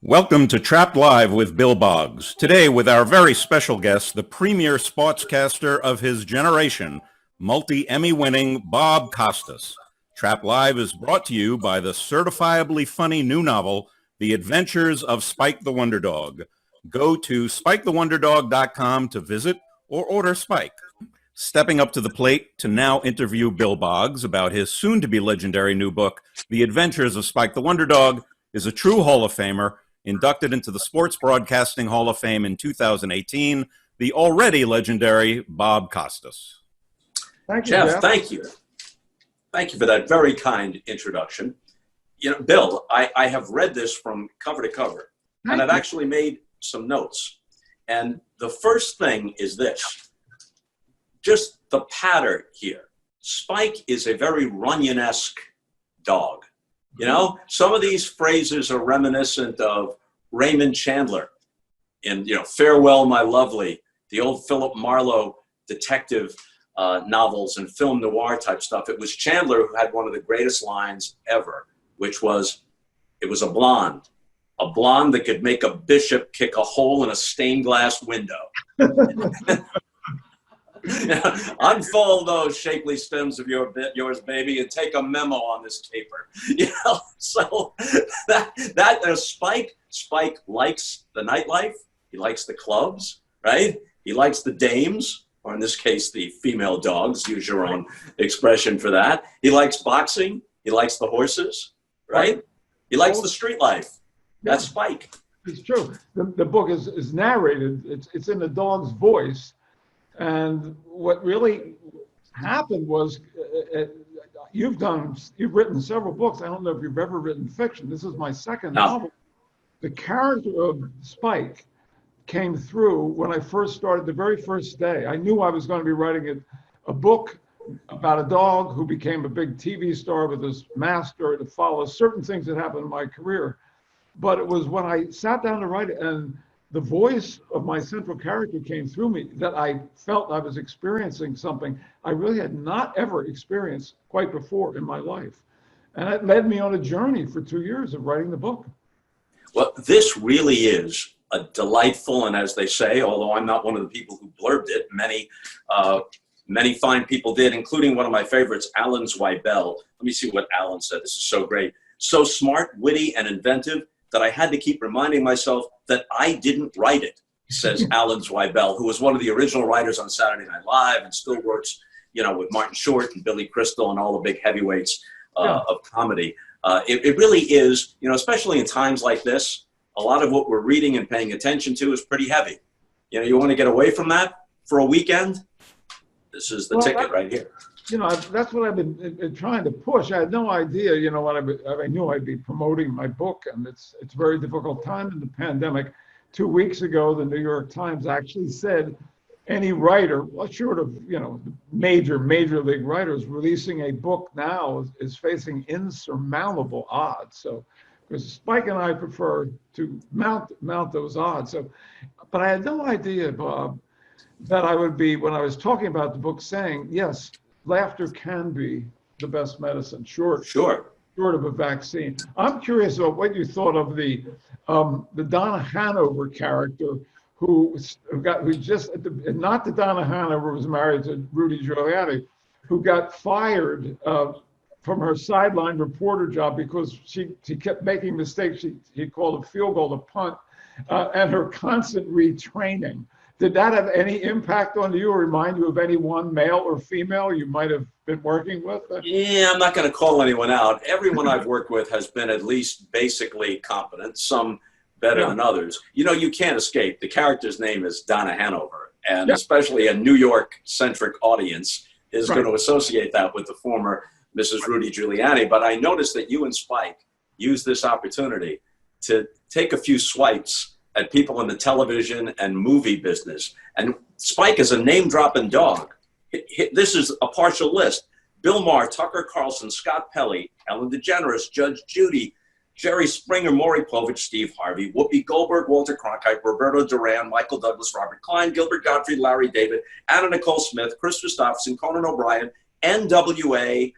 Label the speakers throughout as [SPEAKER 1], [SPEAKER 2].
[SPEAKER 1] Welcome to Trapped Live with Bill Boggs. Today with our very special guest, the premier sportscaster of his generation, multi-Emmy winning Bob Costas. Trapped Live is brought to you by the certifiably funny new novel, The Adventures of Spike the Wonder Dog. Go to spikethewonderdog.com to visit or order Spike. Stepping up to the plate to now interview Bill Boggs about his soon-to-be legendary new book, The Adventures of Spike the Wonder Dog, is a true Hall of Famer, inducted into the Sports Broadcasting Hall of Fame in 2018, the already legendary Bob Costas.
[SPEAKER 2] Thank you, Jeff. Thank you. Thank you for that very kind introduction. You know, Bill, I have read this from cover to cover, and I've actually made some notes. And the first thing is this, just the patter here. Spike is a very Runyon-esque dog. You know, some of these phrases are reminiscent of Raymond Chandler in, Farewell, My Lovely, the old Philip Marlowe detective novels and film noir type stuff. It was Chandler who had one of the greatest lines ever, which was, it was a blonde that could make a bishop kick a hole in a stained glass window. Unfold those shapely stems of yours, baby, and take a memo on this caper. So Spike likes the nightlife. He likes the clubs, right? He likes the dames, or in this case, the female dogs. Use your own expression for that. He likes boxing. He likes the horses, right? He likes the street life. That's Spike.
[SPEAKER 3] It's true. The book is narrated. It's in the dog's voice. And what really happened was, you've written several books. I don't know if you've ever written fiction. This is my second novel. The character of Spike came through when I first started, the very first day. I knew I was going to be writing a book about a dog who became a big TV star with his master to follow certain things that happened in my career. But it was when I sat down to write it and the voice of my central character came through me that I felt I was experiencing something I really had not ever experienced quite before in my life. And it led me on a journey for 2 years of writing the book.
[SPEAKER 2] Well, this really is a delightful, and as they say, although I'm not one of the people who blurbed it, many fine people did, including one of my favorites, Alan Zweibel. Let me see what Alan said. This is so great. So smart, witty, and inventive that I had to keep reminding myself that I didn't write it, says Alan Zweibel, who was one of the original writers on Saturday Night Live and still works, with Martin Short and Billy Crystal and all the big heavyweights of comedy. It really is, especially in times like this, a lot of what we're reading and paying attention to is pretty heavy. You want to get away from that for a weekend? This is the ticket right here.
[SPEAKER 3] That's what I've been trying to push. I had no idea, I knew I'd be promoting my book, and it's a very difficult time in the pandemic. 2 weeks ago, the New York Times actually said any writer, short of, major league writers, releasing a book now is facing insurmountable odds. So, because Spike and I prefer to mount those odds. So, but I had no idea, Bob, that I would be, when I was talking about the book, saying, yes, laughter can be the best medicine, short of a vaccine. I'm curious about what you thought of the Donna Hanover character, not the Donna Hanover who was married to Rudy Giuliani, who got fired from her sideline reporter job because she kept making mistakes. He called a field goal a punt, and her constant retraining. Did that have any impact on you or remind you of anyone, male or female, you might have been working with?
[SPEAKER 2] Yeah, I'm not going to call anyone out. Everyone I've worked with has been at least basically competent, some better than others. You can't escape. The character's name is Donna Hanover, and especially a New York-centric audience is going to associate that with the former Mrs. Rudy Giuliani. But I noticed that you and Spike used this opportunity to take a few swipes at people in the television and movie business. And Spike is a name-dropping dog. This is a partial list. Bill Maher, Tucker Carlson, Scott Pelley, Ellen DeGeneres, Judge Judy, Jerry Springer, Maury Povich, Steve Harvey, Whoopi Goldberg, Walter Cronkite, Roberto Duran, Michael Douglas, Robert Klein, Gilbert Gottfried, Larry David, Anna Nicole Smith, Chris Christopherson, Conan O'Brien, NWA,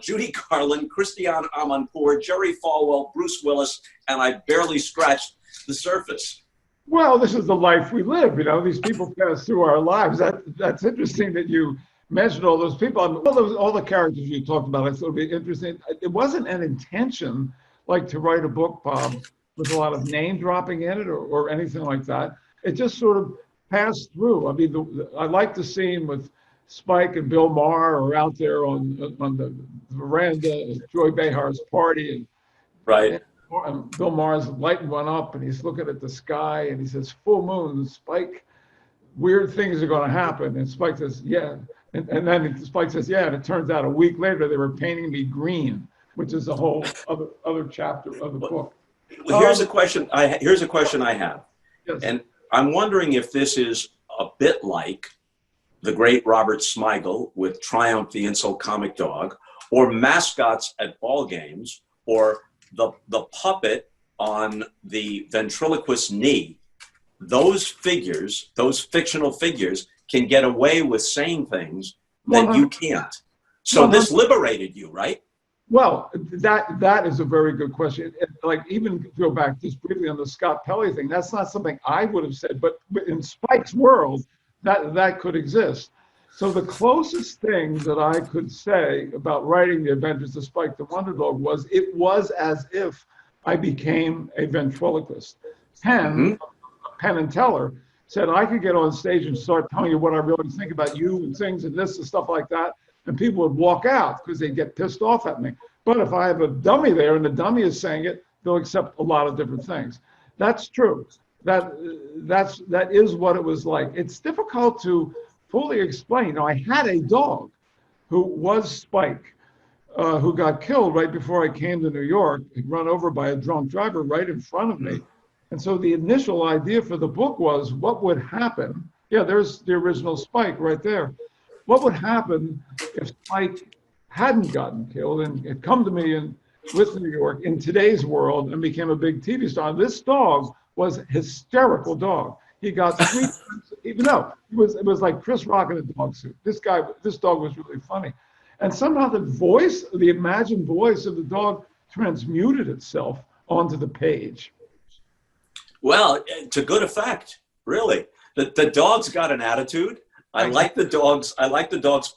[SPEAKER 2] Judy Garland, Christiane Amanpour, Jerry Falwell, Bruce Willis, and I barely scratched the surface.
[SPEAKER 3] Well, this is the life we live. You know, these people pass through our lives. That's interesting that you mentioned all those people. All the characters you talked about. I thought it would be interesting. It wasn't an intention, like to write a book, Bob, with a lot of name dropping in it or anything like that. It just sort of passed through. I mean, I like the scene with Spike and Bill Maher are out there on the veranda at Joy Behar's party, and
[SPEAKER 2] right.
[SPEAKER 3] And Bill Maher's lighting one up, and he's looking at the sky, and he says, "Full moon." And Spike, weird things are going to happen. And Spike says, "Yeah." And then Spike says, "Yeah." And it turns out a week later they were painting me green, which is a whole other chapter of the book.
[SPEAKER 2] Well, here's a question I have,
[SPEAKER 3] Yes.
[SPEAKER 2] and I'm wondering if this is a bit like the great Robert Smigel with Triumph the Insult Comic Dog, or mascots at ball games, or the puppet on the ventriloquist's knee. Those figures, those fictional figures, can get away with saying things that you can't. So this liberated you, right?
[SPEAKER 3] Well, that is a very good question. Like, even go back just briefly on the Scott Pelley thing, that's not something I would have said, but in Spike's world, that could exist. So the closest thing that I could say about writing The Adventures of Spike the Wonder Dog was it was as if I became a ventriloquist. Penn and Teller said I could get on stage and start telling you what I really think about you and things and this and stuff like that, and people would walk out because they'd get pissed off at me. But if I have a dummy there and the dummy is saying it, they'll accept a lot of different things. That's true. That is what it was like. It's difficult to fully explain. You know, I had a dog who was Spike, who got killed right before I came to New York. He'd run over by a drunk driver right in front of me. And so the initial idea for the book was, what would happen? Yeah, there's the original Spike right there. What would happen if Spike hadn't gotten killed and had come to me with New York in today's world and became a big TV star? This dog was a hysterical dog. He got 3 times, even though it was like Chris Rock in a dog suit. This dog was really funny. And somehow the imagined voice of the dog transmuted itself onto the page.
[SPEAKER 2] Well, to good effect, really. The dog's got an attitude. I like the dog's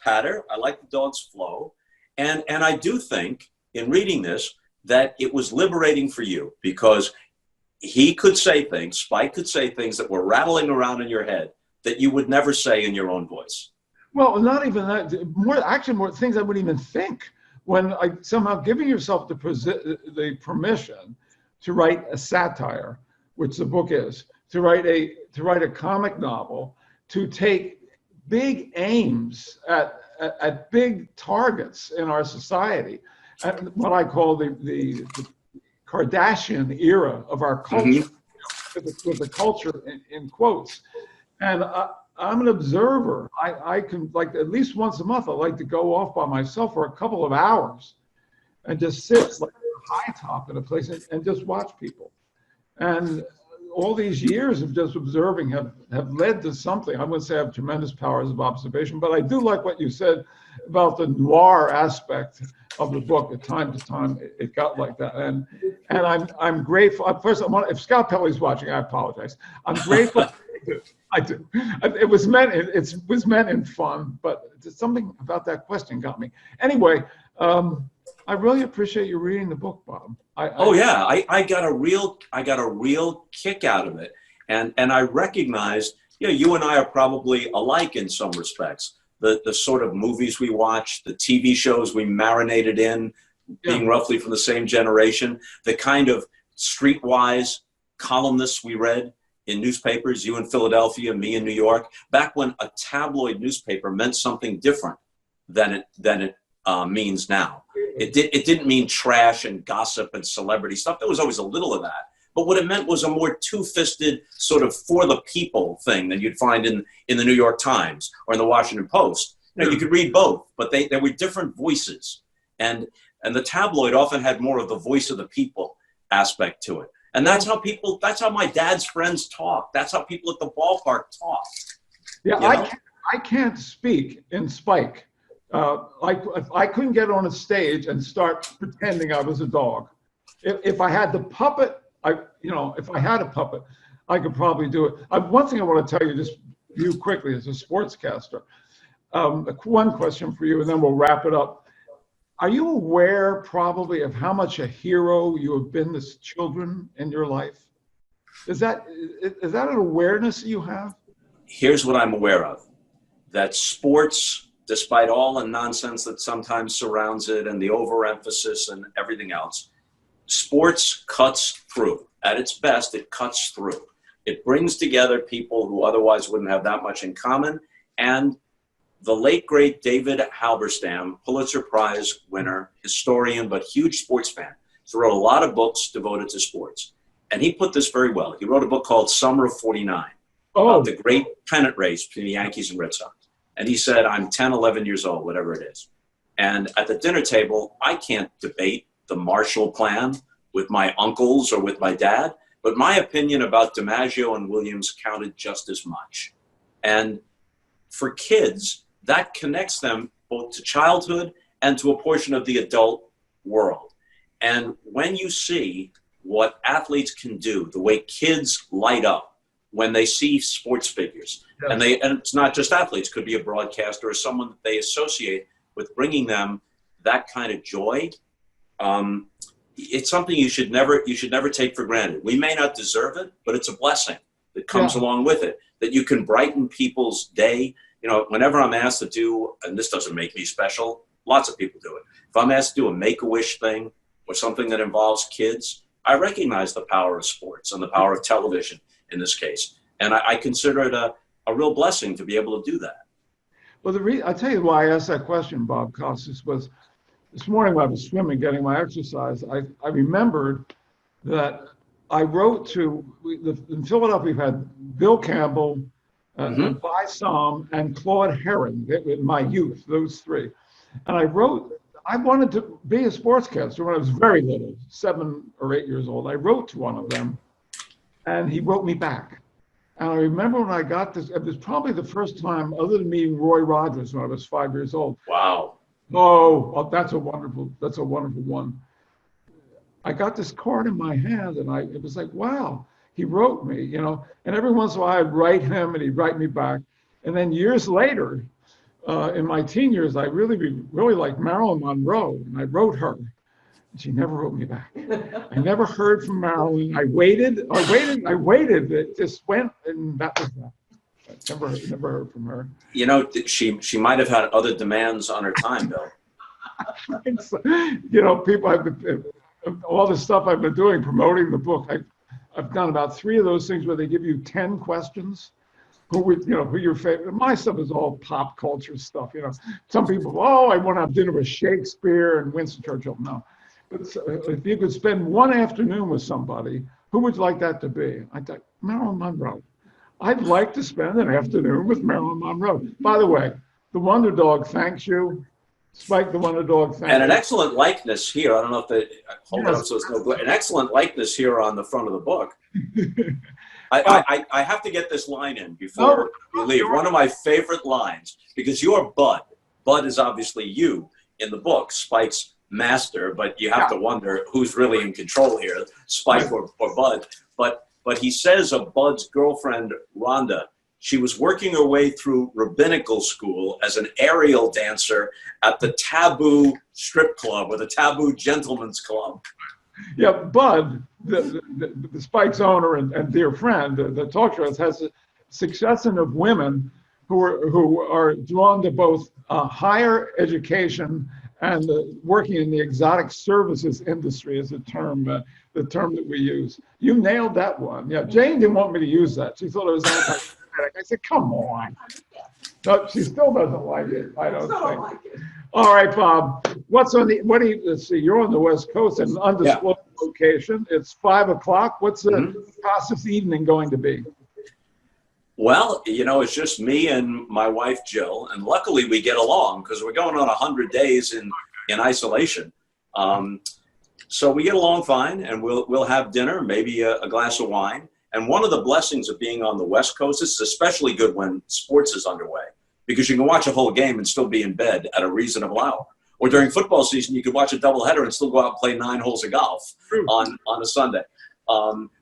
[SPEAKER 2] patter. I like the dog's flow. And I do think in reading this that it was liberating for you, because he could say things, Spike could say things that were rattling around in your head that you would never say in your own voice.
[SPEAKER 3] Well, not even that. More things I wouldn't even think. When I somehow giving yourself the permission to write a satire, which the book is, to write a comic novel, to take big aims at big targets in our society, and what I call the Kardashian era of our culture, with the culture in quotes. And I'm an observer. I can, like, at least once a month, I like to go off by myself for a couple of hours and just sit like a high top in a place and just watch people. And all these years of just observing have led to something. I wouldn't say I have tremendous powers of observation, but I do like what you said about the noir aspect of the book. At time to time, it got like that, and I'm grateful. First, if Scott Pelley's watching, I apologize. I'm grateful. I do. It was meant in fun, but something about that question got me. Anyway, I really appreciate you reading the book, Bob.
[SPEAKER 2] I got a real kick out of it, and I recognized, you and I are probably alike in some respects. The sort of movies we watch, the TV shows we marinated in, being roughly from the same generation, the kind of streetwise columnists we read in newspapers, you in Philadelphia, me in New York, back when a tabloid newspaper meant something different than it means now. It didn't mean trash and gossip and celebrity stuff. There was always a little of that. But what it meant was a more two-fisted sort of for the people thing than you'd find in the New York Times or in the Washington Post. You could read both, but there were different voices. And the tabloid often had more of the voice of the people aspect to it. And that's how my dad's friends talk. That's how people at the ballpark talk.
[SPEAKER 3] Yeah, I can't speak in Spike Like if I couldn't get on a stage and start pretending I was a dog. If I had the puppet, if I had a puppet, I could probably do it. One thing I want to tell you, just you quickly as a sportscaster. One question for you, and then we'll wrap it up. Are you aware probably of how much a hero you have been to children in your life? Is that an awareness you have?
[SPEAKER 2] Here's what I'm aware of, that sports, despite all the nonsense that sometimes surrounds it and the overemphasis and everything else, sports cuts through. At its best, it cuts through. It brings together people who otherwise wouldn't have that much in common. And the late, great David Halberstam, Pulitzer Prize winner, historian, but huge sports fan, so wrote a lot of books devoted to sports. And he put this very well. He wrote a book called Summer of '49, about the great pennant race between the Yankees and Red Sox. And he said, I'm 10, 11 years old, whatever it is. And at the dinner table, I can't debate the Marshall Plan with my uncles or with my dad, but my opinion about DiMaggio and Williams counted just as much. And for kids, that connects them both to childhood and to a portion of the adult world. And when you see what athletes can do, the way kids light up when they see sports figures, yes. and it's not just athletes, could be a broadcaster or someone that they associate with bringing them that kind of joy. It's something you should never take for granted. We may not deserve it, but it's a blessing that comes along with it, that you can brighten people's day. You know, whenever I'm asked to do, and this doesn't make me special, lots of people do it. If I'm asked to do a Make-A-Wish thing or something that involves kids, I recognize the power of sports and the power of television in this case. And I consider it a real blessing to be able to do that.
[SPEAKER 3] Well, I'll tell you why I asked that question, Bob Costas, was this morning when I was swimming, getting my exercise, I remembered that I wrote in Philadelphia, we've had Bill Campbell, Vi Som, and Claude Herron in my youth, those three. And I wanted to be a sportscaster when I was very little, 7 or 8 years old. I wrote to one of them, and he wrote me back. And I remember when I got this, it was probably the first time, other than meeting Roy Rogers when I was 5 years old.
[SPEAKER 2] Wow.
[SPEAKER 3] Oh, that's a wonderful one. I got this card in my hand, and it was like, wow. He wrote me, and every once in a while I'd write him and he'd write me back. And then years later, in my teen years, I really liked Marilyn Monroe, and I wrote her. And she never wrote me back. I never heard from Marilyn. I waited. It just went, and that was that. I never heard from her.
[SPEAKER 2] She might have had other demands on her time, Bill.
[SPEAKER 3] People all the stuff I've been doing, promoting the book, I've done about 3 of those things where they give you 10 questions. Who your favorite? My stuff is all pop culture stuff. Some people, I want to have dinner with Shakespeare and Winston Churchill. No, but if you could spend one afternoon with somebody, who would you like that to be? I thought Marilyn Monroe. I'd like to spend an afternoon with Marilyn Monroe. By the way, the Wonder Dog thanks you. Spike the Wonder Dog thanks you. And
[SPEAKER 2] an excellent likeness here. I don't know if hold on, so it's no glare. An excellent likeness here on the front of the book. I have to get this line in before we leave. One of my favorite lines, because you're Bud. Bud is obviously you in the book, Spike's master, but you have to wonder who's really in control here, Spike or Bud. But he says of Bud's girlfriend, Rhonda, she was working her way through rabbinical school as an aerial dancer at the Taboo Strip Club or the Taboo Gentlemen's Club.
[SPEAKER 3] Yeah, Bud, the Spike's owner and dear friend, the talk show has a succession of women who are drawn to both higher education and working in the exotic services industry is the term that we use. You nailed that one. Yeah, Jane didn't want me to use that. She thought it was anti-Semitic. I said, come on. No, she still doesn't like it. I don't think. Like it. All right, Bob. Let's see, you're on the West Coast in an undisclosed location. It's 5 o'clock. What's the Costas evening going to be?
[SPEAKER 2] Well, it's just me and my wife, Jill, and luckily we get along because we're going on 100 days in isolation. So we get along fine, and we'll have dinner, maybe a glass of wine. And one of the blessings of being on the West Coast, this is especially good when sports is underway. because you can watch a whole game and still be in bed at a reasonable hour. Or during football season, you could watch a doubleheader and still go out and play 9 holes of golf on a Sunday.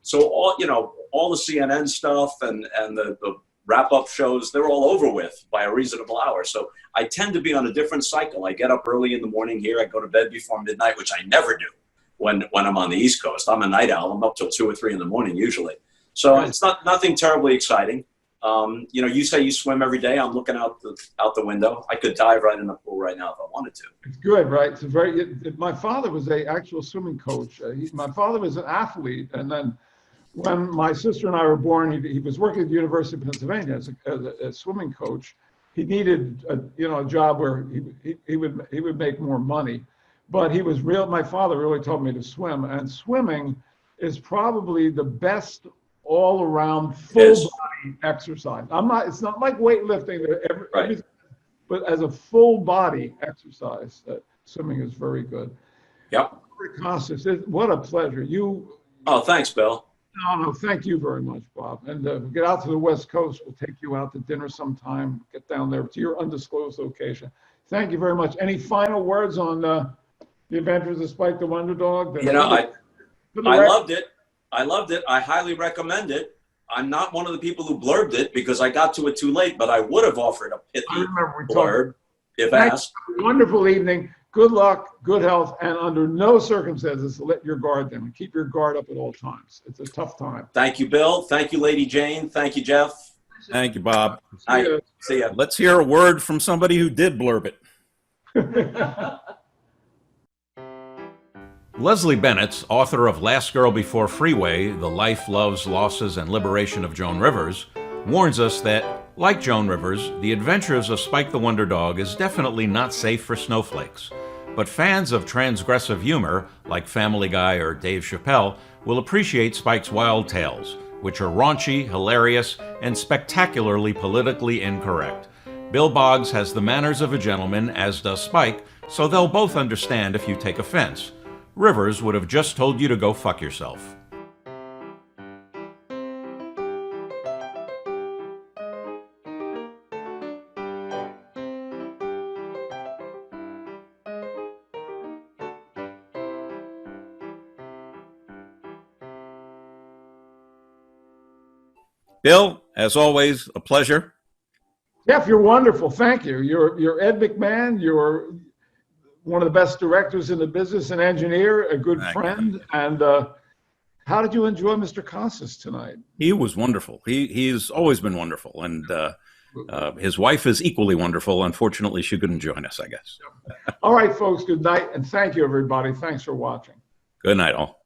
[SPEAKER 2] So all the CNN stuff and the wrap-up shows, they're all over with by a reasonable hour. So I tend to be on a different cycle. I get up early in the morning here. I go to bed before midnight, which I never do when I'm on the East Coast. I'm a night owl. I'm up till 2 or 3 in the morning usually. So it's nothing terribly exciting. You say you swim every day. I'm looking out the window. I could dive right in the pool right now if I wanted to.
[SPEAKER 3] It's good, right? It's my father was an actual swimming coach. My father was an athlete, and then when my sister and I were born, he was working at the University of Pennsylvania as a swimming coach. He needed a job where he would make more money, but my father really taught me to swim, and swimming is probably the best all around full body exercise. It's not like weightlifting, but as a full body exercise, swimming is very good.
[SPEAKER 2] Yep.
[SPEAKER 3] Costas, what a pleasure.
[SPEAKER 2] Oh, thanks, Bill.
[SPEAKER 3] No, thank you very much, Bob. And get out to the West Coast. We'll take you out to dinner sometime. Get down there to your undisclosed location. Thank you very much. Any final words on The Adventures of Spike the Wonder Dog?
[SPEAKER 2] I loved it. I highly recommend it. I'm not one of the people who blurbed it because I got to it too late, but I would have offered a pithy blurb if asked.
[SPEAKER 3] Wonderful evening. Good luck, good health, and under no circumstances let your guard down. Keep your guard up at all times. It's a tough time.
[SPEAKER 2] Thank you, Bill. Thank you, Lady Jane. Thank you, Jeff.
[SPEAKER 1] Thank you, Bob.
[SPEAKER 2] See ya.
[SPEAKER 1] Let's hear a word from somebody who did blurb it. Leslie Bennett's, author of Last Girl Before Freeway, The Life, Loves, Losses, and Liberation of Joan Rivers, warns us that, like Joan Rivers, The Adventures of Spike the Wonder Dog is definitely not safe for snowflakes. But fans of transgressive humor, like Family Guy or Dave Chappelle, will appreciate Spike's wild tales, which are raunchy, hilarious, and spectacularly politically incorrect. Bill Boggs has the manners of a gentleman, as does Spike, so they'll both understand if you take offense. Rivers would have just told you to go fuck yourself. Bill, as always, a pleasure.
[SPEAKER 3] Jeff, you're wonderful. Thank you. You're Ed McMahon. You're one of the best directors in the business, an engineer, a good friend. And how did you enjoy Mr. Costas tonight?
[SPEAKER 1] He was wonderful. He's always been wonderful. And his wife is equally wonderful. Unfortunately, she couldn't join us, I guess.
[SPEAKER 3] All right, folks, good night. And thank you, everybody. Thanks for watching.
[SPEAKER 1] Good night, all.